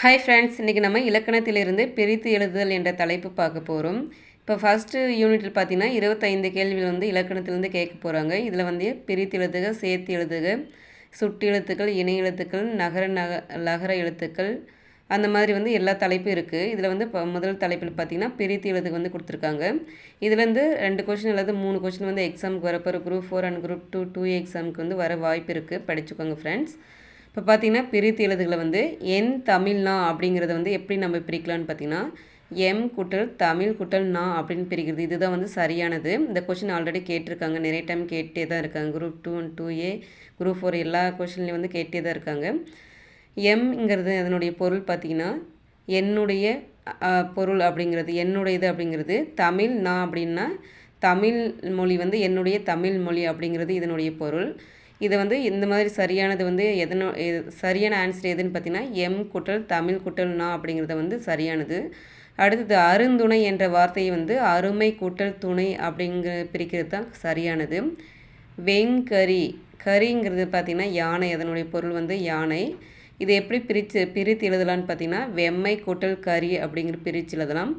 Hi friends, இன்றைக்கி நம்ம இலக்கணத்திலிருந்து பிரித்து எழுதுதல் என்ற தலைப்பு பார்க்க போகிறோம். இப்போ ஃபஸ்ட்டு யூனிட்டில் பார்த்தீங்கன்னா 25 கேள்விகள் வந்து இலக்கணத்திலேருந்து கேட்க போகிறாங்க. இதில் வந்து பிரித்து எழுதுக, சேர்த்து எழுதுக, சுட்டு எழுத்துக்கள், இணை எழுத்துக்கள், லகர எழுத்துக்கள், அந்த மாதிரி வந்து எல்லா தலைப்பும் இருக்குது. இதில் வந்து முதல் தலைப்பில் பார்த்தீங்கன்னா பிரித்து எழுதுக வந்து கொடுத்துருக்காங்க. இதுலேருந்து 2 கொஷின் அல்லது 3 கொஷின் வந்து எக்ஸாமுக்கு வரப்போகிற குரூப் 4 அண்ட் குரூப் 2 எக்ஸாமுக்கு வந்து வர வாய்ப்பு இருக்குது. படிச்சுக்கோங்க ஃப்ரெண்ட்ஸ். இப்போ பார்த்தீங்கன்னா பிரித்து எழுதுகளை வந்து என் தமிழ்னா அப்படிங்கிறத வந்து எப்படி நம்ம பிரிக்கலான்னு பார்த்தீங்கன்னா எம் குட்டல் தமிழ் குட்டல் நா அப்படின்னு பிரிக்கிறது. இதுதான் வந்து சரியானது. இந்த கொஷின் ஆல்ரெடி கேட்டிருக்காங்க, நிறைய டைம் கேட்டே தான் இருக்காங்க. குரூப் 2 அண்ட் 2A, குரூப் 4 எல்லா கொஷின்லேயும் வந்து கேட்டே தான் இருக்காங்க. எம்ங்கிறது அதனுடைய பொருள் பார்த்திங்கன்னா என்னுடைய பொருள் அப்படிங்கிறது, என்னுடையது அப்படிங்கிறது. தமிழ் நா அப்படின்னா தமிழ் மொழி வந்து என்னுடைய தமிழ் மொழி அப்படிங்கிறது இதனுடைய பொருள். இதை வந்து இந்த மாதிரி சரியானது வந்து சரியான ஆன்சர் எதுன்னு பார்த்தீங்கன்னா எம் குட்டல் தமிழ் குட்டல் நா அப்படிங்கிறத வந்து சரியானது. அடுத்தது அருந்துணை என்ற வார்த்தையை வந்து அருமை கூட்டல் துணை பிரிக்கிறது தான் சரியானது. வெங்கரி, கரிங்கிறது பார்த்திங்கன்னா யானை, அதனுடைய பொருள் வந்து யானை. இதை எப்படி பிரித்து எழுதலான்னு பார்த்தீங்கன்னா வெம்மை கூட்டல் கரி பிரித்து எழுதலாம்.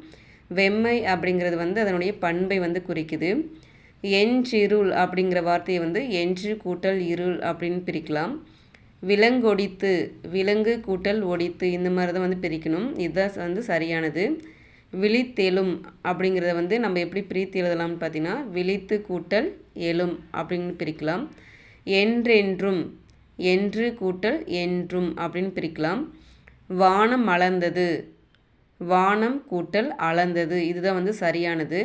வெம்மை அப்படிங்கிறது வந்து அதனுடைய பண்பை வந்து குறிக்குது. என்றிருள் அப்படிங்கிற வார்த்தையை வந்து என்று கூட்டல் இருள் அப்படின்னு பிரிக்கலாம். விலங்கொடித்து, விலங்கு கூட்டல் ஒடித்து, இந்த மாதிரி தான் வந்து பிரிக்கணும். இதுதான் வந்து சரியானது. விழித்தெழும் அப்படிங்கிறத வந்து நம்ம எப்படி பிரித்து எழுதலாம்னு பார்த்தீங்கன்னா விழித்து கூட்டல் எழும் அப்படின்னு பிரிக்கலாம். என்றென்றும், என்று கூட்டல் என்றும் அப்படின்னு பிரிக்கலாம். வானம் அளந்தது, வானம் கூட்டல் அளந்தது, இதுதான் வந்து சரியானது.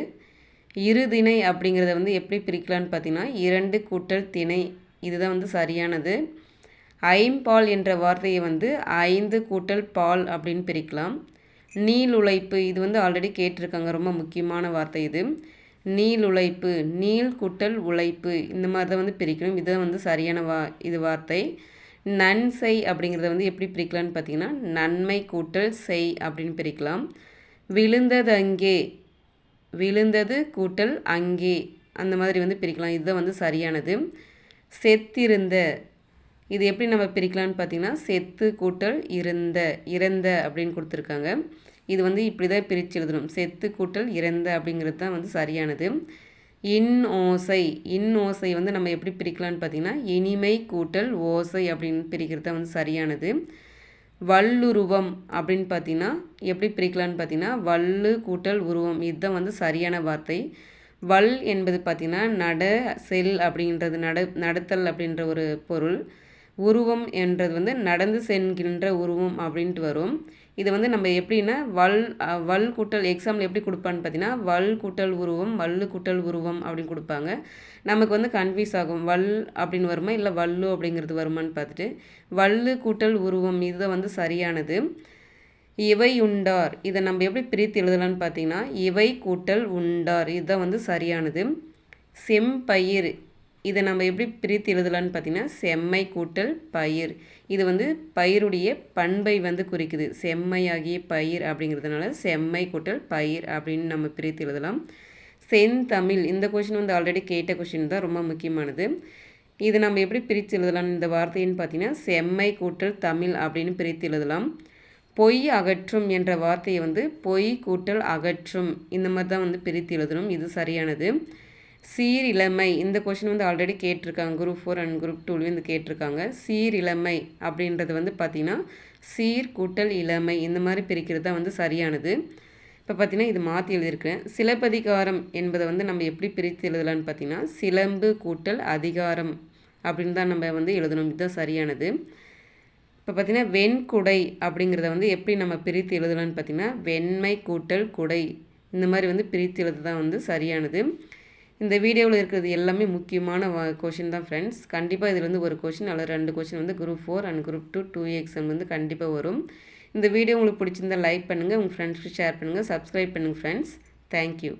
இருதிணை அப்படிங்கிறத வந்து எப்படி பிரிக்கலான்னு பார்த்தீங்கன்னா 2 கூட்டல் திணை, இதுதான் வந்து சரியானது. ஐம்பால் என்ற வார்த்தையை வந்து 5 கூட்டல் பால் அப்படின்னு பிரிக்கலாம். நீள் உழைப்பு, இது வந்து ஆல்ரெடி கேட்டிருக்காங்க, ரொம்ப முக்கியமான வார்த்தை இது. நீள் உழைப்பு, நீள் கூட்டல் உழைப்பு, இந்த மாதிரி தான் வந்து பிரிக்கணும். இதுதான் வந்து சரியான வார்த்தை. நன்சை அப்படிங்கிறத வந்து எப்படி பிரிக்கலான்னு பார்த்தீங்கன்னா நன்மை கூட்டல் செய் அப்படின்னு பிரிக்கலாம். விழுந்ததங்கே, விழுந்தது கூட்டல் அங்கே, அந்த மாதிரி வந்து பிரிக்கலாம். இதுதான் வந்து சரியானது. செத்திருந்த, இது எப்படி நம்ம பிரிக்கலான்னு பார்த்தீங்கன்னா செத்து கூட்டல் இருந்த, இறந்த அப்படின்னு கொடுத்துருக்காங்க. இது வந்து இப்படி தான் பிரித்து எழுதணும். செத்து கூட்டல் இறந்த அப்படிங்கிறது தான் வந்து சரியானது. இன் ஓசை, இன் ஓசை வந்து நம்ம எப்படி பிரிக்கலான்னு பார்த்தீங்கன்னா இனிமை கூட்டல் ஓசை அப்படின்னு பிரிக்கிறது தான் வந்து சரியானது. வல்லுருவம் அப்படின்னு பார்த்தீங்கன்னா எப்படி பிரிக்கலான்னு பார்த்தீங்கன்னா வல்லு கூட்டல் உருவம், இதுதான் வந்து சரியான வார்த்தை. வல் என்பது பார்த்திங்கன்னா நட செல் அப்படின்றது, நடத்தல் அப்படின்ற ஒரு பொருள். உருவம் என்றது வந்து நடந்து செல்கின்ற உருவம் அப்படின்ட்டு வரும். இது வந்து நம்ம எப்படின்னா வல் கூட்டல் எக்ஸாம்பிள் எப்படி கொடுப்பான்னு பார்த்தீங்கன்னா வல் கூட்டல் உருவம், வல்லு கூட்டல் உருவம் அப்படின்னு கொடுப்பாங்க. நமக்கு வந்து கன்ஃபியூஸ் ஆகும், வல் அப்படின்னு வருமா இல்லை வல்லு அப்படிங்கிறது வருமானு பார்த்துட்டு வல்லு கூட்டல் உருவம், இதுதான் வந்து சரியானது. இவை உண்டார், இதை நம்ம எப்படி பிரித்து எழுதலான்னு பார்த்தீங்கன்னா இவை கூட்டல் உண்டார், இதுதான் வந்து சரியானது. செம்பயிர், இதை நம்ம எப்படி பிரித்து எழுதலான்னு பார்த்தீங்கன்னா செம்மை கூட்டல் பயிர், இது வந்து பயிருடைய பண்பை வந்து குறிக்குது. செம்மையாகிய பயிர் அப்படிங்கிறதுனால செம்மை கூட்டல் பயிர் அப்படின்னு நம்ம பிரித்து எழுதலாம். செந்தமிழ், இந்த கொஷின் வந்து ஆல்ரெடி கேட்ட கொஷின் தான், ரொம்ப முக்கியமானது. இது நம்ம எப்படி பிரித்து எழுதலாம் இந்த வார்த்தைன்னு பார்த்தீங்கன்னா செம்மை கூட்டல் தமிழ் அப்படின்னு பிரித்து எழுதலாம். பொய் அகற்றும் என்ற வார்த்தையை வந்து பொய் கூட்டல் அகற்றும், இந்த மாதிரி தான் வந்து பிரித்து எழுதணும். இது சரியானது. சீரிழமை, இந்த கொஷின் வந்து ஆல்ரெடி கேட்டிருக்காங்க, குரூப் 4 அண்ட் குரூப் 2 வந்து கேட்டிருக்காங்க. சீரிழமை அப்படின்றது வந்து பார்த்திங்கன்னா சீர் கூட்டல் இளமை, இந்த மாதிரி பிரிக்கிறது தான் வந்து சரியானது. இப்போ பார்த்திங்கன்னா இது மாற்றி எழுதியிருக்கிறேன். சிலப்பதிகாரம் என்பதை வந்து நம்ம எப்படி பிரித்து எழுதலான்னு பார்த்தீங்கன்னா சிலம்பு கூட்டல் அதிகாரம் அப்படின்னு தான் நம்ம வந்து எழுதணும். இதுதான் சரியானது. இப்போ பார்த்திங்கன்னா வெண்குடை அப்படிங்கிறத வந்து எப்படி நம்ம பிரித்து எழுதலான்னு பார்த்திங்கன்னா வெண்மை கூட்டல் குடை, இந்த மாதிரி வந்து பிரித்து எழுது தான் வந்து சரியானது. இந்த வீடியோவில் இருக்கிறது எல்லாமே முக்கியமான கொஷின் தான் ஃப்ரெண்ட்ஸ். கண்டிப்பாக இதில் வந்து ஒரு கொஷின் அல்லது 2 கொஷின் வந்து குரூப் 4 அண்ட் குரூப் 2 எக்ஸாம் வந்து கண்டிப்பாக வரும். இந்த வீடியோ உங்களுக்கு பிடிச்சிருந்தால் லைக் பண்ணுங்கள், உங்கள் ஃப்ரெண்ட்ஸ்க்கு ஷேர் பண்ணுங்கள், சப்ஸ்கிரைப் பண்ணுங்கள் ஃப்ரெண்ட்ஸ். தேங்க்யூ.